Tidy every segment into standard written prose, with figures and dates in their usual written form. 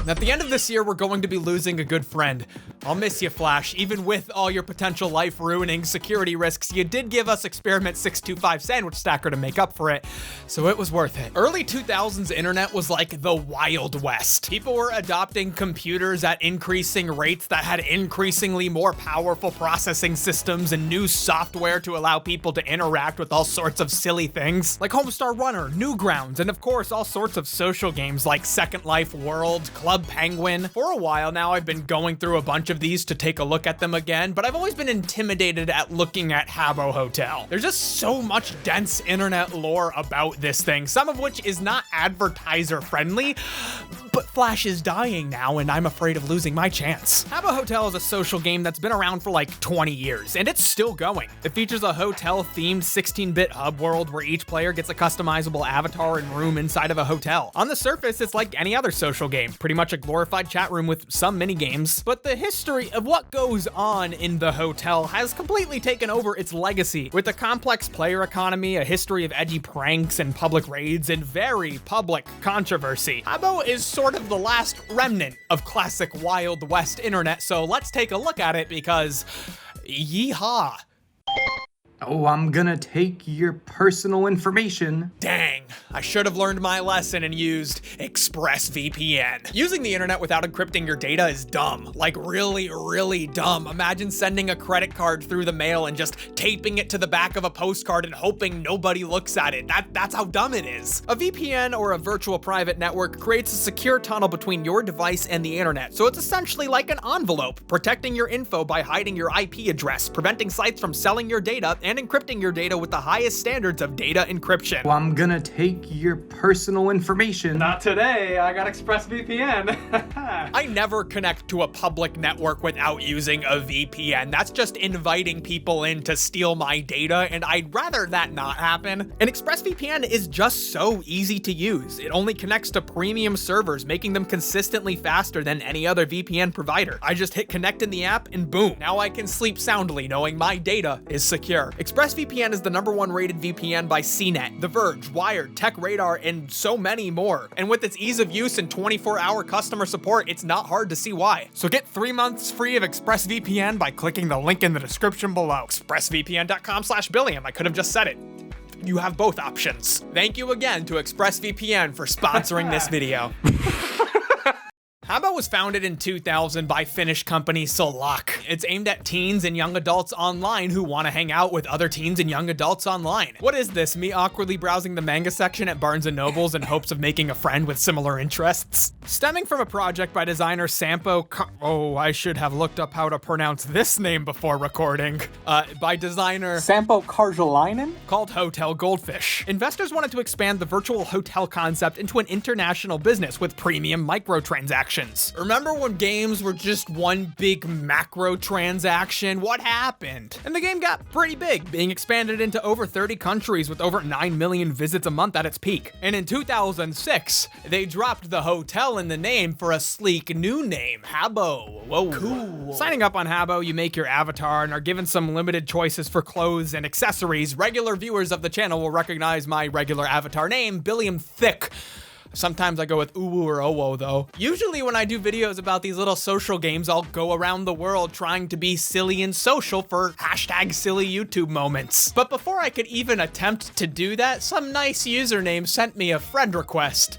At the end of this year, we're going to be losing a good friend. I'll miss you, Flash. Even with all your potential life-ruining security risks, you did give us Experiment 625 Sandwich Stacker to make up for it, so it was worth it. Early 2000s internet was like the Wild West. People were adopting computers at increasing rates that had increasingly more powerful processing systems and new software to allow people to interact with all sorts of silly things, like Homestar Runner, Newgrounds, and of course all sorts of social games like Second Life World, Club Penguin. For a while now, I've been going through a bunch of these to take a look at them again, but I've always been intimidated at looking at Habbo Hotel. There's just so much dense internet lore about this thing, some of which is not advertiser friendly, but Flash is dying now and I'm afraid of losing my chance. Habbo Hotel is a social game that's been around for like 20 years, and it's still going. It features a hotel-themed 16-bit hub world where each player gets a customizable avatar and room inside of a hotel. On the surface, it's like any other social game, pretty much a glorified chat room with some mini-games, but the history of what goes on in the hotel has completely taken over its legacy, with a complex player economy, a history of edgy pranks and public raids, and very public controversy. Habbo is sort of the last remnant of classic Wild West internet, so let's take a look at it because yeehaw. Oh, I'm gonna take your personal information. Dang, I should have learned my lesson and used ExpressVPN. Using the internet without encrypting your data is dumb. Like really, really dumb. Imagine sending a credit card through the mail and just taping it to the back of a postcard and hoping nobody looks at it. That's how dumb it is. A VPN, or a virtual private network, creates a secure tunnel between your device and the internet. So it's essentially like an envelope, protecting your info by hiding your IP address, preventing sites from selling your data, and encrypting your data with the highest standards of data encryption. Well, I'm gonna take your personal information. Not today, I got ExpressVPN. I never connect to a public network without using a VPN. That's just inviting people in to steal my data, and I'd rather that not happen. And ExpressVPN is just so easy to use. It only connects to premium servers, making them consistently faster than any other VPN provider. I just hit connect in the app and boom, now I can sleep soundly knowing my data is secure. ExpressVPN is the #1 rated VPN by CNET, The Verge, Wired, Tech Radar, and so many more. And with its ease of use and 24-hour customer support, it's not hard to see why. So get 3 months free of ExpressVPN by clicking the link in the description below. ExpressVPN.com/Billiam. I could have just said it. You have both options. Thank you again to ExpressVPN for sponsoring this video. Habbo was founded in 2000 by Finnish company Solak. It's aimed at teens and young adults online who want to hang out with other teens and young adults online. What is this, me awkwardly browsing the manga section at Barnes & Noble's in hopes of making a friend with similar interests? Stemming from a project by designer Oh, I should have looked up how to pronounce this name before recording. By designer Sampo Karjalainen? Called Hotel Goldfish. Investors wanted to expand the virtual hotel concept into an international business with premium microtransactions. Remember when games were just one big macro transaction? What happened? And the game got pretty big, being expanded into over 30 countries with over 9 million visits a month at its peak. And in 2006, they dropped the hotel in the name for a sleek new name, Habbo. Whoa. Cool. Signing up on Habbo, you make your avatar and are given some limited choices for clothes and accessories. Regular viewers of the channel will recognize my regular avatar name, Billiam Thick. Sometimes I go with uwu or owo though. Usually when I do videos about these little social games, I'll go around the world trying to be silly and social for #silly YouTube moments. But before I could even attempt to do that, some nice username sent me a friend request.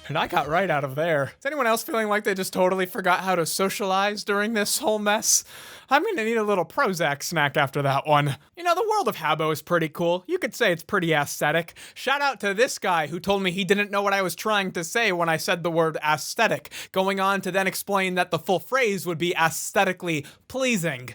And I got right out of there. Is anyone else feeling like they just totally forgot how to socialize during this whole mess? I'm gonna need a little Prozac snack after that one. You know, the world of Habbo is pretty cool. You could say it's pretty aesthetic. Shout out to this guy who told me he didn't know what I was trying to say when I said the word aesthetic, going on to then explain that the full phrase would be aesthetically pleasing.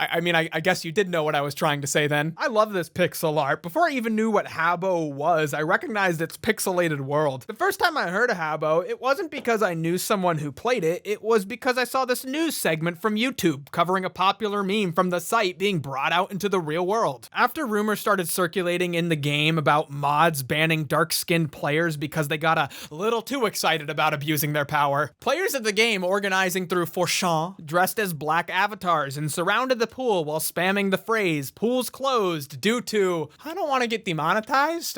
I guess you did know what I was trying to say then. I love this pixel art. Before I even knew what Habbo was, I recognized its pixelated world. The first time I heard of Habbo, it wasn't because I knew someone who played it, it was because I saw this news segment from YouTube covering a popular meme from the site being brought out into the real world. After rumors started circulating in the game about mods banning dark-skinned players because they got a little too excited about abusing their power, players of the game organizing through Forchan dressed as black avatars and surrounded the pool while spamming the phrase, "Pool's closed," due to, I don't want to get demonetized,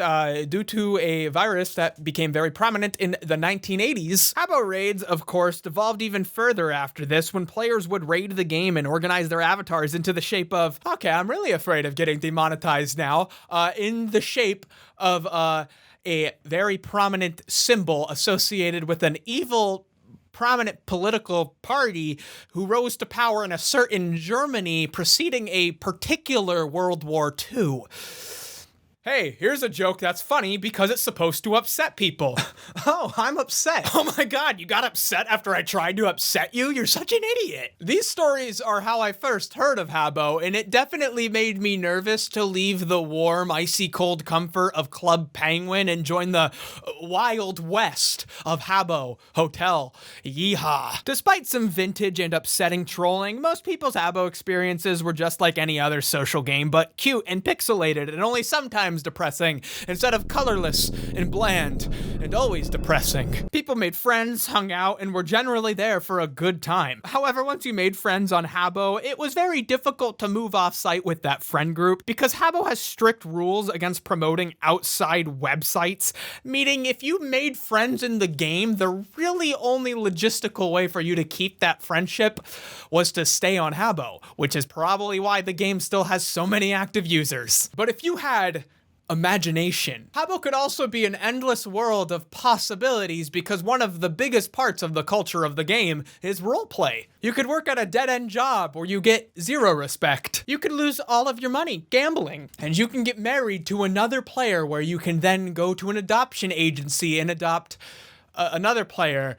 due to a virus that became very prominent in the 1980s. Habbo raids, of course, devolved even further after this when players would raid the game and organize their avatars into the shape of, okay, I'm really afraid of getting demonetized now, in the shape of a very prominent symbol associated with an evil prominent political party who rose to power in a certain Germany preceding a particular World War II. Hey, here's a joke that's funny because it's supposed to upset people. Oh, I'm upset. Oh my god, you got upset after I tried to upset you? You're such an idiot. These stories are how I first heard of Habbo, and it definitely made me nervous to leave the warm, icy cold comfort of Club Penguin and join the wild west of Habbo Hotel. Yeehaw. Despite some vintage and upsetting trolling, most people's Habbo experiences were just like any other social game, but cute and pixelated, and only sometimes depressing, instead of colorless and bland and always depressing. People made friends, hung out, and were generally there for a good time. However, once you made friends on Habbo, it was very difficult to move off-site with that friend group because Habbo has strict rules against promoting outside websites, meaning if you made friends in the game, the really only logistical way for you to keep that friendship was to stay on Habbo, which is probably why the game still has so many active users. But if you had imagination, Habbo could also be an endless world of possibilities because one of the biggest parts of the culture of the game is roleplay. You could work at a dead-end job where you get zero respect. You could lose all of your money gambling, and you can get married to another player where you can then go to an adoption agency and adopt another player,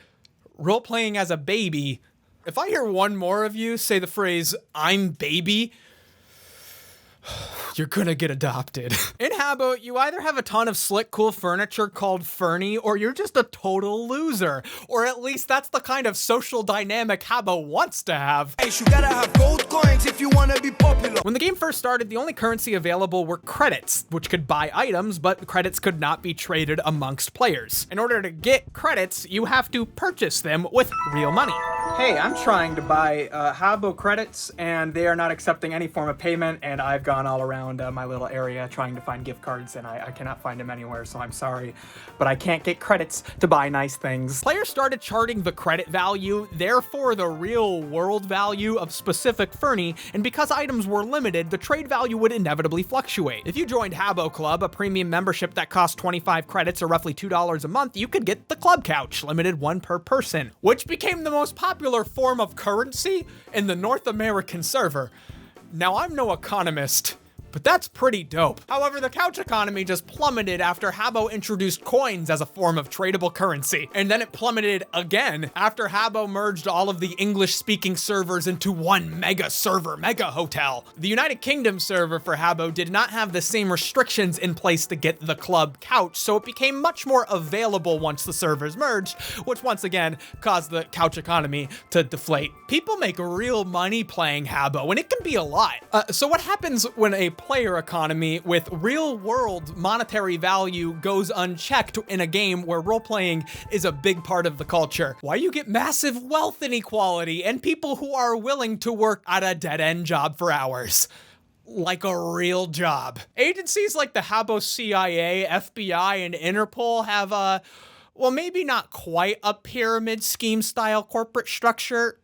role-playing as a baby. If I hear one more of you say the phrase, "I'm baby," you're gonna get adopted. In Habbo, you either have a ton of slick, cool furniture called Fernie, or you're just a total loser. Or at least that's the kind of social dynamic Habbo wants to have. Hey, you gotta have gold coins if you wanna be popular. When the game first started, the only currency available were credits, which could buy items, but credits could not be traded amongst players. In order to get credits, you have to purchase them with real money. Hey, I'm trying to buy Habbo credits, and they are not accepting any form of payment, and I've gone all around my little area trying to find gift cards, and I cannot find them anywhere, so I'm sorry, but I can't get credits to buy nice things. Players started charting the credit value, therefore the real world value of specific Fernie, and because items were limited, the trade value would inevitably fluctuate. If you joined Habbo Club, a premium membership that cost 25 credits or roughly $2 a month, you could get the Club Couch, limited one per person, which became the most popular form of currency in the North American server. Now, I'm no economist, but that's pretty dope. However, the couch economy just plummeted after Habbo introduced coins as a form of tradable currency. And then it plummeted again after Habbo merged all of the English-speaking servers into one mega server, Mega Hotel. The United Kingdom server for Habbo did not have the same restrictions in place to get the club couch, so it became much more available once the servers merged, which once again caused the couch economy to deflate. People make real money playing Habbo, and it can be a lot. So what happens when a player economy with real-world monetary value goes unchecked in a game where role-playing is a big part of the culture? Why you get massive wealth inequality and people who are willing to work at a dead-end job for hours. Like a real job. Agencies like the Habbo CIA, FBI, and Interpol have well, maybe not quite a pyramid scheme style corporate structure.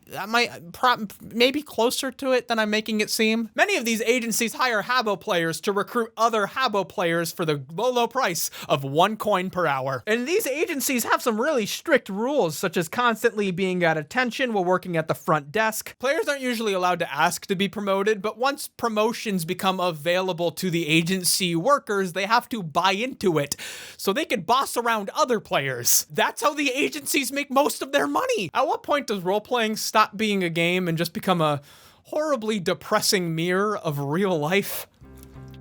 That might maybe closer to it than I'm making it seem. Many of these agencies hire Habbo players to recruit other Habbo players for the low price of 1 coin per hour. And these agencies have some really strict rules, such as constantly being at attention while working at the front desk. Players aren't usually allowed to ask to be promoted, but once promotions become available to the agency workers, they have to buy into it so they can boss around other players. That's how the agencies make most of their money. At what point does role-playing stop being a game and just become a horribly depressing mirror of real life?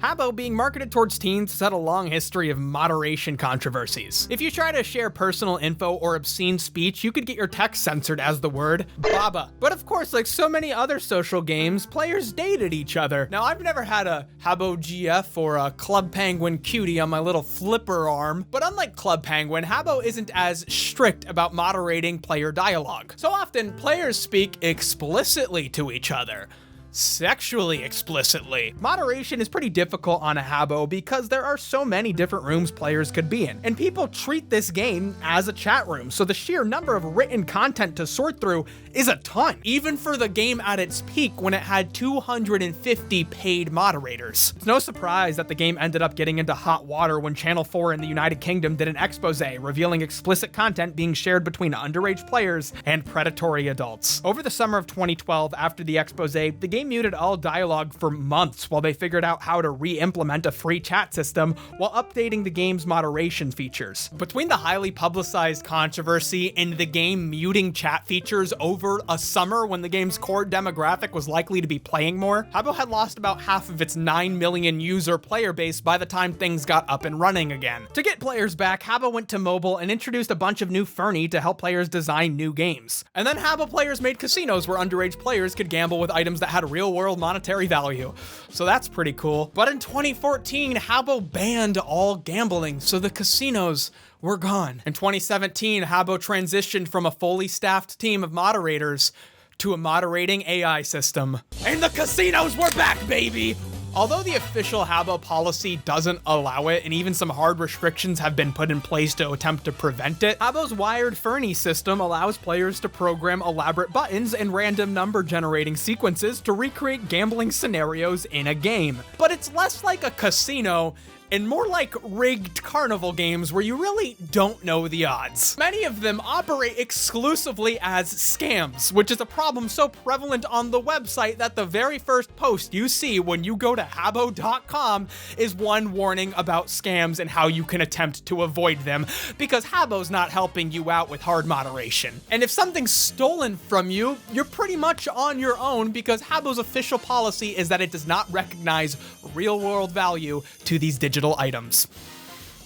Habbo being marketed towards teens has had a long history of moderation controversies. If you try to share personal info or obscene speech, you could get your text censored as the word baba. But of course, like so many other social games, players dated each other. Now, I've never had a Habbo GF or a Club Penguin cutie on my little flipper arm, but unlike Club Penguin, Habbo isn't as strict about moderating player dialogue. So often, players speak explicitly to each other. Sexually explicitly. Moderation is pretty difficult on a Habbo because there are so many different rooms players could be in, and people treat this game as a chat room, so the sheer number of written content to sort through is a ton, even for the game at its peak when it had 250 paid moderators. It's no surprise that the game ended up getting into hot water when Channel 4 in the United Kingdom did an expose revealing explicit content being shared between underage players and predatory adults. Over the summer of 2012, after the expose, the game muted all dialogue for months while they figured out how to re-implement a free chat system while updating the game's moderation features. Between the highly publicized controversy and the game muting chat features over a summer when the game's core demographic was likely to be playing more, Habbo had lost about half of its 9 million user player base by the time things got up and running again. To get players back, Habbo went to mobile and introduced a bunch of new Fernie to help players design new games. And then Habbo players made casinos where underage players could gamble with items that had real-world monetary value. So that's pretty cool. But in 2014, Habbo banned all gambling, so the casinos were gone. In 2017, Habbo transitioned from a fully staffed team of moderators to a moderating AI system. And the casinos were back, baby! Although the official Habbo policy doesn't allow it, and even some hard restrictions have been put in place to attempt to prevent it, Habbo's wired Fernie system allows players to program elaborate buttons and random number generating sequences to recreate gambling scenarios in a game. But it's less like a casino and more like rigged carnival games where you really don't know the odds. Many of them operate exclusively as scams, which is a problem so prevalent on the website that the very first post you see when you go to habbo.com is one warning about scams and how you can attempt to avoid them, because Habbo's not helping you out with hard moderation. And if something's stolen from you, you're pretty much on your own, because Habbo's official policy is that it does not recognize real-world value to these digital items.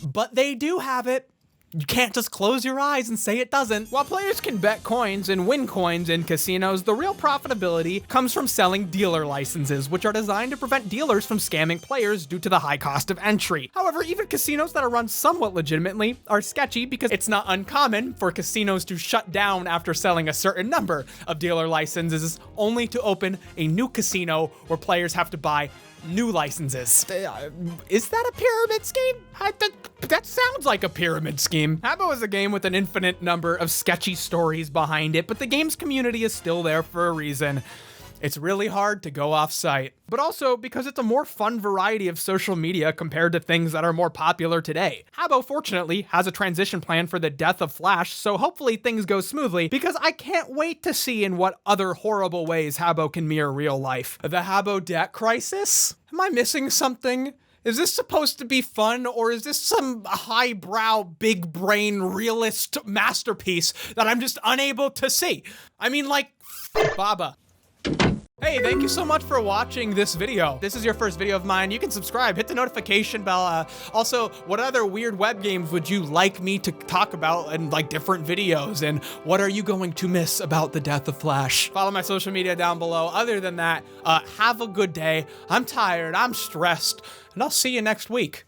But they do have it. You can't just close your eyes and say it doesn't. While players can bet coins and win coins in casinos, the real profitability comes from selling dealer licenses, which are designed to prevent dealers from scamming players due to the high cost of entry. However, even casinos that are run somewhat legitimately are sketchy, because it's not uncommon for casinos to shut down after selling a certain number of dealer licenses, only to open a new casino where players have to buy new licenses. Is that a pyramid scheme? That sounds like a pyramid scheme. Habbo is a game with an infinite number of sketchy stories behind it, but the game's community is still there for a reason. It's really hard to go off-site, but also because it's a more fun variety of social media compared to things that are more popular today. Habbo, fortunately, has a transition plan for the death of Flash, so hopefully things go smoothly, because I can't wait to see in what other horrible ways Habbo can mirror real life. The Habbo debt crisis? Am I missing something? Is this supposed to be fun, or is this some highbrow, big brain, realist masterpiece that I'm just unable to see? I mean, like, Baba. Hey, thank you so much for watching this video. This is your first video of mine. You can subscribe, hit the notification bell. Also, what other weird web games would you like me to talk about in like different videos? And what are you going to miss about the death of Flash? Follow my social media down below. Other than that, have a good day. I'm tired, I'm stressed, and I'll see you next week.